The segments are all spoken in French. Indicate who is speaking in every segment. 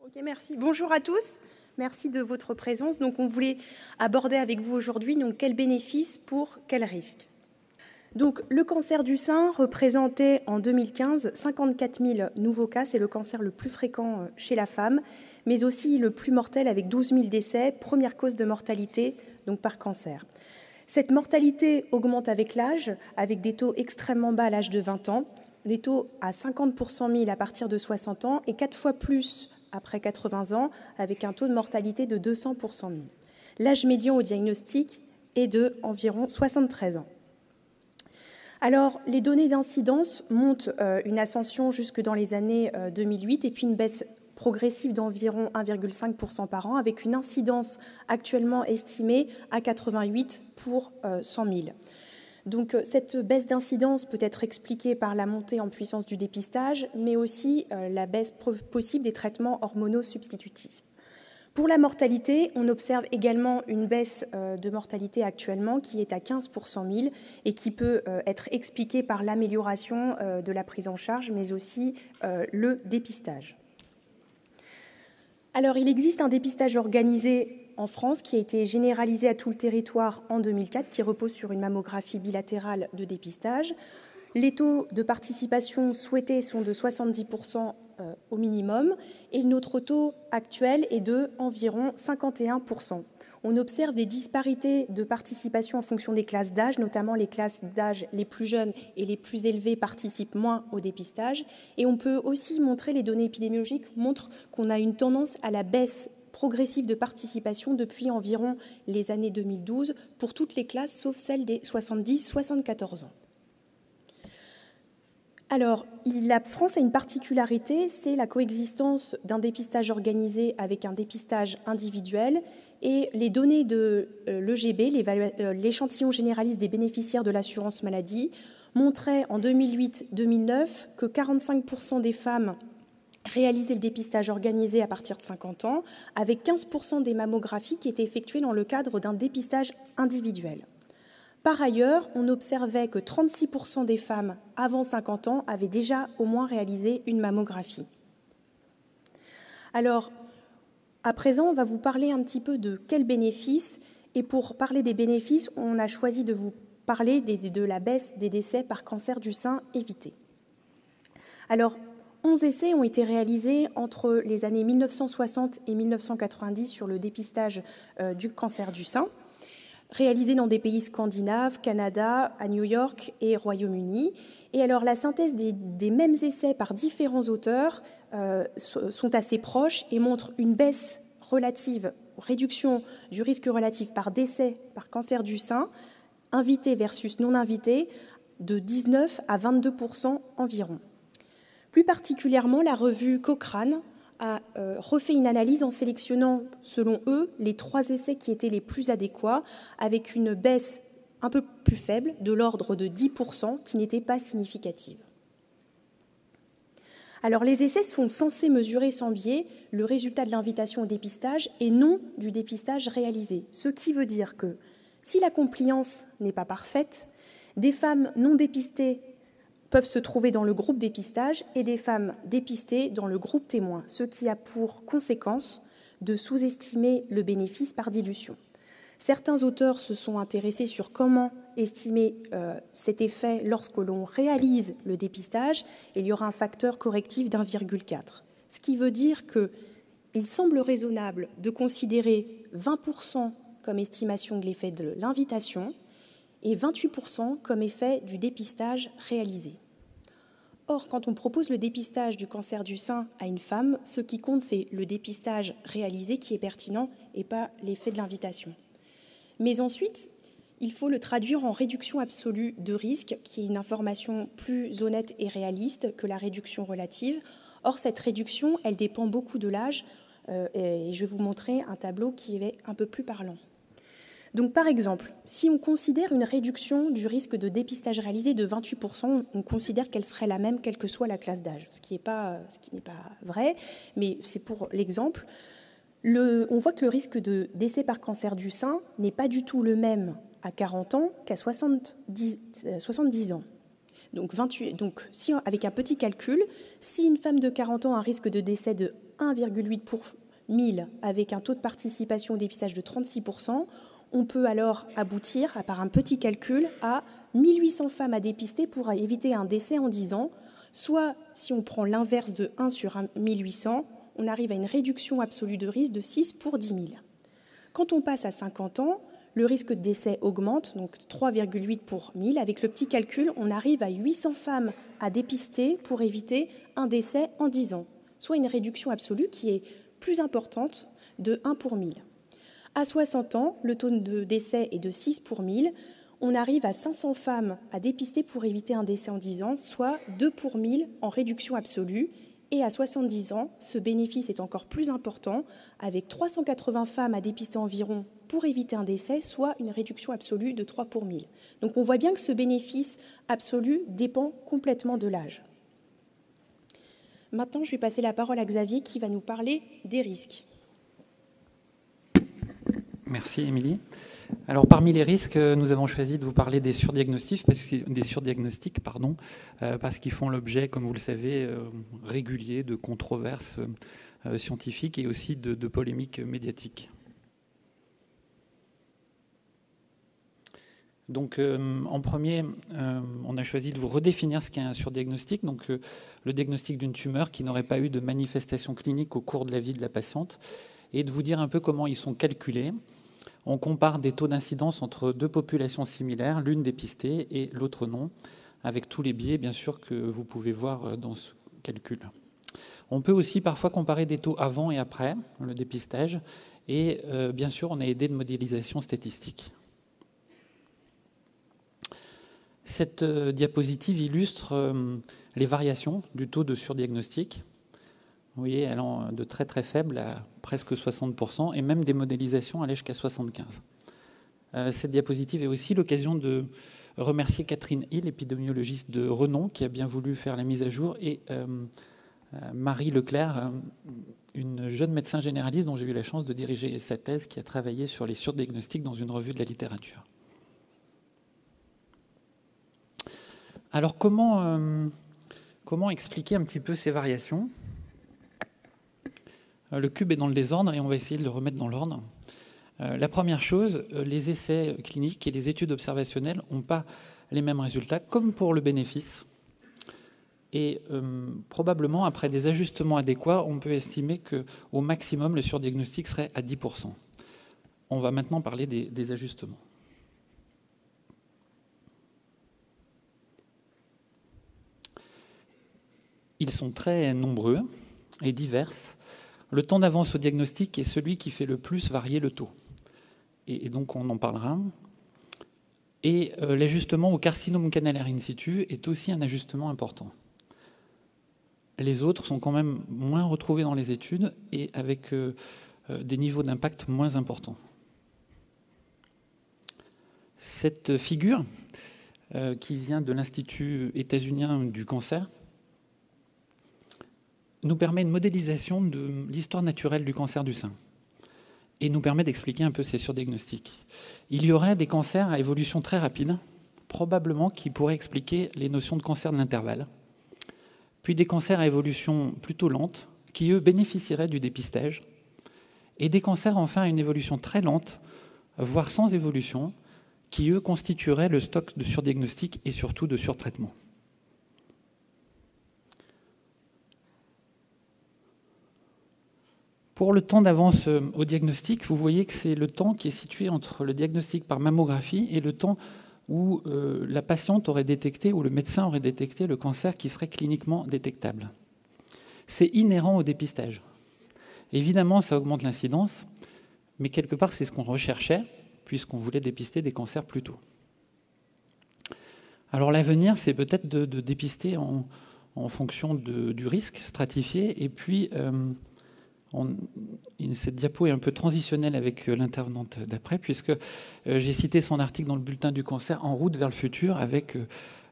Speaker 1: Ok, merci. Bonjour à tous. Merci de votre présence. Donc, on voulait aborder avec vous aujourd'hui quels bénéfices pour quels risques. Donc, le cancer du sein représentait en 2015 54 000 nouveaux cas. C'est le cancer le plus fréquent chez la femme, mais aussi le plus mortel avec 12 000 décès, première cause de mortalité donc par cancer. Cette mortalité augmente avec l'âge, avec des taux extrêmement bas à l'âge de 20 ans, des taux à 50 pour 100 000 à partir de 60 ans et 4 fois plus après 80 ans, avec un taux de mortalité de 200 pour 100 000. L'âge médian au diagnostic est de environ 73 ans. Alors, les données d'incidence montrent une ascension jusque dans les années 2008 et puis une baisse progressive d'environ 1,5% par an, avec une incidence actuellement estimée à 88 pour 100 000. Donc, cette baisse d'incidence peut être expliquée par la montée en puissance du dépistage, mais aussi la baisse possible des traitements hormonaux substitutifs. Pour la mortalité, on observe également une baisse de mortalité actuellement qui est à 15 pour 100 000 et qui peut être expliquée par l'amélioration de la prise en charge, mais aussi le dépistage. Alors, il existe un dépistage organisé en France qui a été généralisé à tout le territoire en 2004, qui repose sur une mammographie bilatérale de dépistage. Les taux de participation souhaités sont de 70% au minimum, et notre taux actuel est de environ 51%. On observe des disparités de participation en fonction des classes d'âge, notamment les classes d'âge les plus jeunes et les plus élevées participent moins au dépistage. Et on peut aussi montrer, les données épidémiologiques montrent qu'on a une tendance à la baisse progressive de participation depuis environ les années 2012 pour toutes les classes, sauf celles des 70-74 ans. Alors, la France a une particularité, c'est la coexistence d'un dépistage organisé avec un dépistage individuel, et les données de l'EGB, l'échantillon généraliste des bénéficiaires de l'assurance maladie, montraient en 2008-2009 que 45% des femmes réalisaient le dépistage organisé à partir de 50 ans, avec 15% des mammographies qui étaient effectuées dans le cadre d'un dépistage individuel. Par ailleurs, on observait que 36% des femmes avant 50 ans avaient déjà au moins réalisé une mammographie. Alors, à présent, on va vous parler un petit peu de quels bénéfices. Et pour parler des bénéfices, on a choisi de vous parler de la baisse des décès par cancer du sein évité. Alors, 11 essais ont été réalisés entre les années 1960 et 1990 sur le dépistage du cancer du sein, réalisés dans des pays scandinaves, Canada, à New York et Royaume-Uni. Et alors, la synthèse des mêmes essais par différents auteurs sont assez proches et montrent une baisse relative, réduction du risque relatif par décès par cancer du sein, invité versus non invité, de 19 à 22% environ. Plus particulièrement, la revue Cochrane a refait une analyse en sélectionnant, selon eux, les 3 essais qui étaient les plus adéquats, avec une baisse un peu plus faible, de l'ordre de 10%, qui n'était pas significative. Alors, les essais sont censés mesurer sans biais le résultat de l'invitation au dépistage et non du dépistage réalisé, ce qui veut dire que, si la compliance n'est pas parfaite, des femmes non dépistées peuvent se trouver dans le groupe dépistage et des femmes dépistées dans le groupe témoin, ce qui a pour conséquence de sous-estimer le bénéfice par dilution. Certains auteurs se sont intéressés sur comment estimer cet effet lorsque l'on réalise le dépistage, et il y aura un facteur correctif d'1,4. Ce qui veut dire qu'il semble raisonnable de considérer 20% comme estimation de l'effet de l'invitation et 28% comme effet du dépistage réalisé. Or, quand on propose le dépistage du cancer du sein à une femme, ce qui compte, c'est le dépistage réalisé qui est pertinent et pas l'effet de l'invitation. Mais ensuite, il faut le traduire en réduction absolue de risque, qui est une information plus honnête et réaliste que la réduction relative. Or, cette réduction, elle dépend beaucoup de l'âge, et je vais vous montrer un tableau qui est un peu plus parlant. Donc, par exemple, si on considère une réduction du risque de dépistage réalisé de 28%, on considère qu'elle serait la même quelle que soit la classe d'âge, ce qui n'est pas vrai, mais c'est pour l'exemple. On voit que le risque de décès par cancer du sein n'est pas du tout le même à 40 ans qu'à 70 ans. Donc, si, avec un petit calcul, si une femme de 40 ans a un risque de décès de 1,8 pour 1000 avec un taux de participation au dépistage de 36%, on peut alors aboutir, à part un petit calcul, à 1800 femmes à dépister pour éviter un décès en 10 ans. Soit, si on prend l'inverse de 1 sur 1800, on arrive à une réduction absolue de risque de 6 pour 10 000. Quand on passe à 50 ans, le risque de décès augmente, donc 3,8 pour 1000. Avec le petit calcul, on arrive à 800 femmes à dépister pour éviter un décès en 10 ans, soit une réduction absolue qui est plus importante de 1 pour 1000. À 60 ans, le taux de décès est de 6 pour 1000. On arrive à 500 femmes à dépister pour éviter un décès en 10 ans, soit 2 pour 1000 en réduction absolue. Et à 70 ans, ce bénéfice est encore plus important, avec 380 femmes à dépister environ pour éviter un décès, soit une réduction absolue de 3 pour 1000. Donc on voit bien que ce bénéfice absolu dépend complètement de l'âge. Maintenant, je vais passer la parole à Xavier qui va nous parler des risques.
Speaker 2: Merci Émilie. Alors parmi les risques, nous avons choisi de vous parler des surdiagnostics, parce qu'ils font l'objet, comme vous le savez, réguliers de controverses scientifiques et aussi de polémiques médiatiques. Donc en premier, on a choisi de vous redéfinir ce qu'est un surdiagnostic, donc le diagnostic d'une tumeur qui n'aurait pas eu de manifestation clinique au cours de la vie de la patiente, et de vous dire un peu comment ils sont calculés. On compare des taux d'incidence entre deux populations similaires, l'une dépistée et l'autre non, avec tous les biais, bien sûr, que vous pouvez voir dans ce calcul. On peut aussi parfois comparer des taux avant et après le dépistage, et bien sûr, on a aidé de modélisation statistique. Cette diapositive illustre les variations du taux de surdiagnostic. Vous voyez, allant de très très faible à presque 60%, et même des modélisations allaient jusqu'à 75%. Cette diapositive est aussi l'occasion de remercier Catherine Hill, épidémiologiste de renom, qui a bien voulu faire la mise à jour, et Marie Leclerc, une jeune médecin généraliste dont j'ai eu la chance de diriger sa thèse, qui a travaillé sur les surdiagnostics dans une revue de la littérature. Alors comment expliquer un petit peu ces variations ? Le cube est dans le désordre et on va essayer de le remettre dans l'ordre. La première chose, les essais cliniques et les études observationnelles n'ont pas les mêmes résultats, comme pour le bénéfice. Et probablement, après des ajustements adéquats, on peut estimer qu'au maximum, le surdiagnostic serait à 10%. On va maintenant parler des ajustements. Ils sont très nombreux et divers. Le temps d'avance au diagnostic est celui qui fait le plus varier le taux. Et donc on en parlera. Et l'ajustement au carcinome canalaire in situ est aussi un ajustement important. Les autres sont quand même moins retrouvés dans les études et avec des niveaux d'impact moins importants. Cette figure, qui vient de l'Institut états-unien du cancer, nous permet une modélisation de l'histoire naturelle du cancer du sein et nous permet d'expliquer un peu ces surdiagnostics. Il y aurait des cancers à évolution très rapide, probablement qui pourraient expliquer les notions de cancer de l'intervalle, puis des cancers à évolution plutôt lente, qui eux bénéficieraient du dépistage, et des cancers enfin à une évolution très lente, voire sans évolution, qui eux constitueraient le stock de surdiagnostics et surtout de surtraitement. Pour le temps d'avance au diagnostic, vous voyez que c'est le temps qui est situé entre le diagnostic par mammographie et le temps où la patiente aurait détecté, ou le médecin aurait détecté le cancer qui serait cliniquement détectable. C'est inhérent au dépistage. Évidemment, ça augmente l'incidence, mais quelque part, c'est ce qu'on recherchait, puisqu'on voulait dépister des cancers plus tôt. Alors l'avenir, c'est peut-être de dépister en fonction du risque stratifié, et puis... cette diapo est un peu transitionnelle avec l'intervenante d'après, puisque j'ai cité son article dans le bulletin du cancer En route vers le futur, avec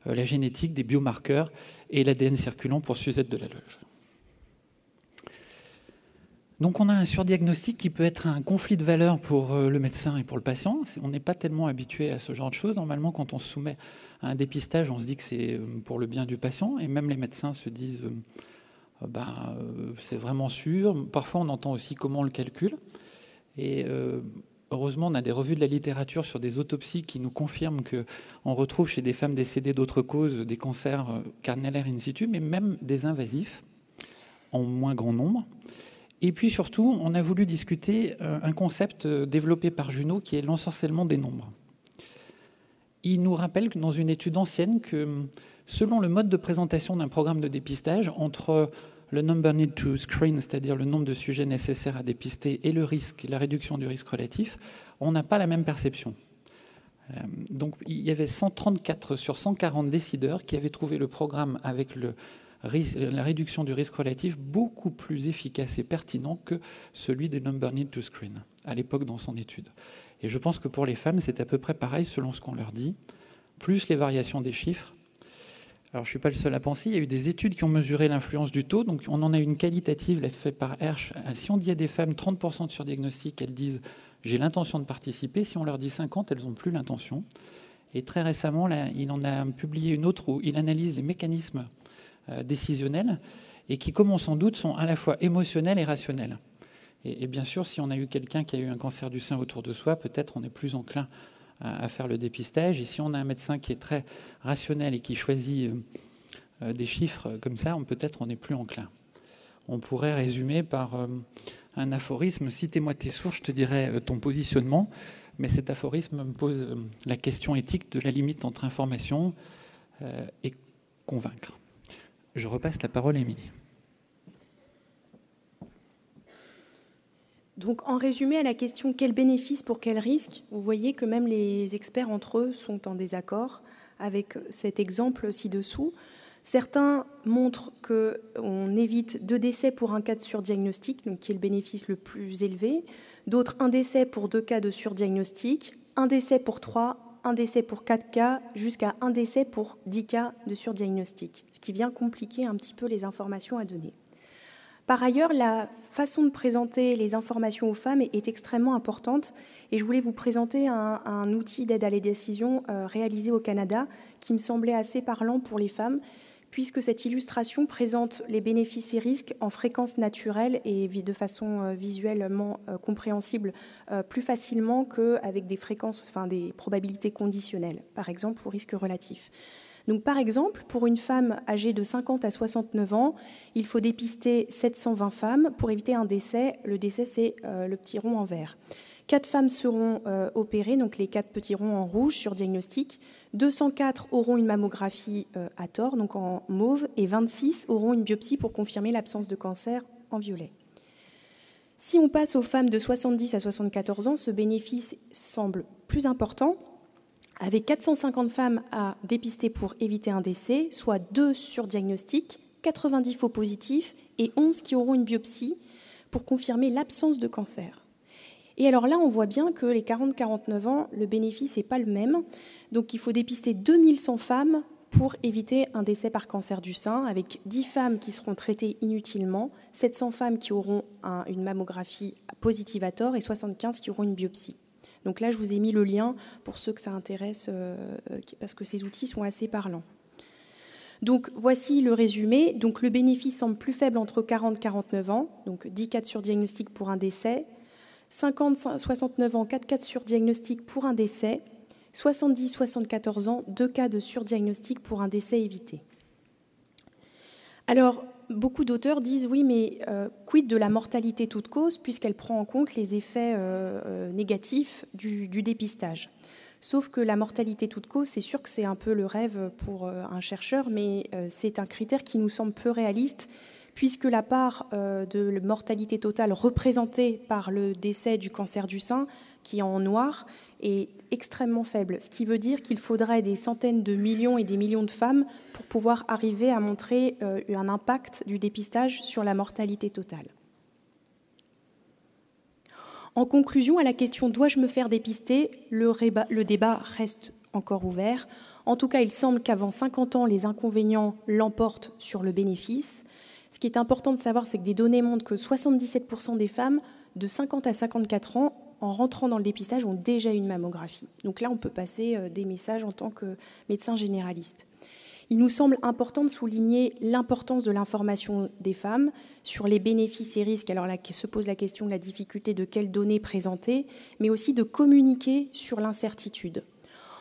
Speaker 2: la génétique, des biomarqueurs et l'ADN circulant pour Suzette Delalloge. Donc on a un surdiagnostic qui peut être un conflit de valeurs pour le médecin et pour le patient. On n'est pas tellement habitué à ce genre de choses. Normalement, quand on se soumet à un dépistage, on se dit que c'est pour le bien du patient. Et même les médecins se disent c'est vraiment sûr. Parfois, on entend aussi comment on le calcule. Et heureusement, on a des revues de la littérature sur des autopsies qui nous confirment qu'on retrouve chez des femmes décédées d'autres causes des cancers carnellaires in situ, mais même des invasifs, en moins grand nombre. Et puis surtout, on a voulu discuter un concept développé par Junot qui est l'ensorcellement des nombres. Il nous rappelle que dans une étude ancienne que selon le mode de présentation d'un programme de dépistage, entre le number need to screen, c'est-à-dire le nombre de sujets nécessaires à dépister, et le risque, la réduction du risque relatif, on n'a pas la même perception. Donc il y avait 134 sur 140 décideurs qui avaient trouvé le programme avec la réduction du risque relatif beaucoup plus efficace et pertinent que celui des number need to screen, à l'époque dans son étude. Et je pense que pour les femmes, c'est à peu près pareil selon ce qu'on leur dit, plus les variations des chiffres. Alors je ne suis pas le seul à penser, il y a eu des études qui ont mesuré l'influence du taux, donc on en a une qualitative, là, faite par Hersch. Si on dit à des femmes 30% de surdiagnostic, elles disent « j'ai l'intention de participer », si on leur dit 50, elles n'ont plus l'intention. Et très récemment, là, il en a publié une autre où il analyse les mécanismes décisionnels et qui, comme on s'en doute, sont à la fois émotionnels et rationnels. Et bien sûr, si on a eu quelqu'un qui a eu un cancer du sein autour de soi, peut-être on est plus enclin à faire le dépistage. Et si on a un médecin qui est très rationnel et qui choisit des chiffres comme ça, peut-être on est plus enclin. On pourrait résumer par un aphorisme « Si t'es moi tes sources, je te dirais ton positionnement ». Mais cet aphorisme me pose la question éthique de la limite entre information et convaincre. Je repasse la parole à Émilie.
Speaker 1: Donc, en résumé à la question « Quel bénéfice pour quel risque ?», vous voyez que même les experts entre eux sont en désaccord avec cet exemple ci-dessous. Certains montrent qu'on évite 2 décès pour un cas de surdiagnostic, donc qui est le bénéfice le plus élevé. D'autres, 1 décès pour 2 cas de surdiagnostic, 1 décès pour 3, 1 décès pour 4 cas, jusqu'à 1 décès pour 10 cas de surdiagnostic, ce qui vient compliquer un petit peu les informations à donner. Par ailleurs, la façon de présenter les informations aux femmes est extrêmement importante et je voulais vous présenter un outil d'aide à la décision réalisé au Canada qui me semblait assez parlant pour les femmes puisque cette illustration présente les bénéfices et risques en fréquence naturelle et de façon visuellement compréhensible plus facilement qu'avec des fréquences, des probabilités conditionnelles, par exemple au risque relatif. Donc, par exemple, pour une femme âgée de 50 à 69 ans, il faut dépister 720 femmes pour éviter un décès. Le décès, c'est le petit rond en vert. 4 femmes seront opérées, donc les 4 petits ronds en rouge sur diagnostic. 204 auront une mammographie à tort, donc en mauve, et 26 auront une biopsie pour confirmer l'absence de cancer en violet. Si on passe aux femmes de 70 à 74 ans, ce bénéfice semble plus important, avec 450 femmes à dépister pour éviter un décès, soit 2 sur diagnostic, 90 faux positifs et 11 qui auront une biopsie pour confirmer l'absence de cancer. Et alors là, on voit bien que les 40-49 ans, le bénéfice n'est pas le même. Donc il faut dépister 2100 femmes pour éviter un décès par cancer du sein, avec 10 femmes qui seront traitées inutilement, 700 femmes qui auront une mammographie positive à tort et 75 qui auront une biopsie. Donc là, je vous ai mis le lien pour ceux que ça intéresse, parce que ces outils sont assez parlants. Donc voici le résumé. Donc le bénéfice semble plus faible entre 40 et 49 ans, donc 10 cas de surdiagnostic pour un décès, 50-69 ans, 4 cas de surdiagnostic pour un décès, 70-74 ans, 2 cas de surdiagnostic pour un décès évité. Alors, beaucoup d'auteurs disent oui, mais quid de la mortalité toute cause, puisqu'elle prend en compte les effets négatifs du dépistage. Sauf que la mortalité toute cause, c'est sûr que c'est un peu le rêve pour un chercheur, mais c'est un critère qui nous semble peu réaliste, puisque la part de mortalité totale représentée par le décès du cancer du sein, qui est en noir, est extrêmement faible. Ce qui veut dire qu'il faudrait des centaines de millions et des millions de femmes pour pouvoir arriver à montrer un impact du dépistage sur la mortalité totale. En conclusion, à la question « Dois-je me faire dépister ?», le débat reste encore ouvert. En tout cas, il semble qu'avant 50 ans, les inconvénients l'emportent sur le bénéfice. Ce qui est important de savoir, c'est que des données montrent que 77% des femmes de 50 à 54 ans, en rentrant dans le dépistage, ont déjà une mammographie. Donc là, on peut passer des messages en tant que médecin généraliste. Il nous semble important de souligner l'importance de l'information des femmes sur les bénéfices et risques. Alors là, se pose la question de la difficulté de quelles données présenter, mais aussi de communiquer sur l'incertitude.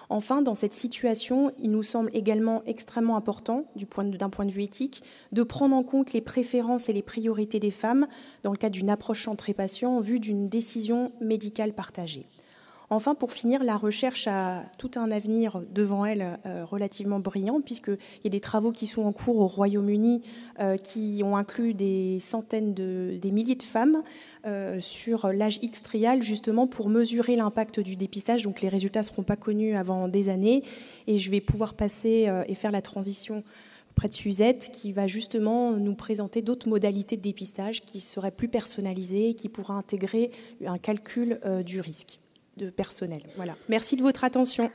Speaker 1: Enfin, dans cette situation, il nous semble également extrêmement important, d'un point de vue éthique, de prendre en compte les préférences et les priorités des femmes dans le cadre d'une approche centrée patient en vue d'une décision médicale partagée. Enfin, pour finir, la recherche a tout un avenir devant elle relativement brillant, puisqu'il y a des travaux qui sont en cours au Royaume-Uni qui ont inclus des milliers de femmes sur l'âge X-trial, justement pour mesurer l'impact du dépistage. Donc les résultats ne seront pas connus avant des années, et je vais pouvoir passer et faire la transition auprès de Suzette, qui va justement nous présenter d'autres modalités de dépistage qui seraient plus personnalisées et qui pourraient intégrer un calcul du risque de personnel. Voilà. Merci de votre attention.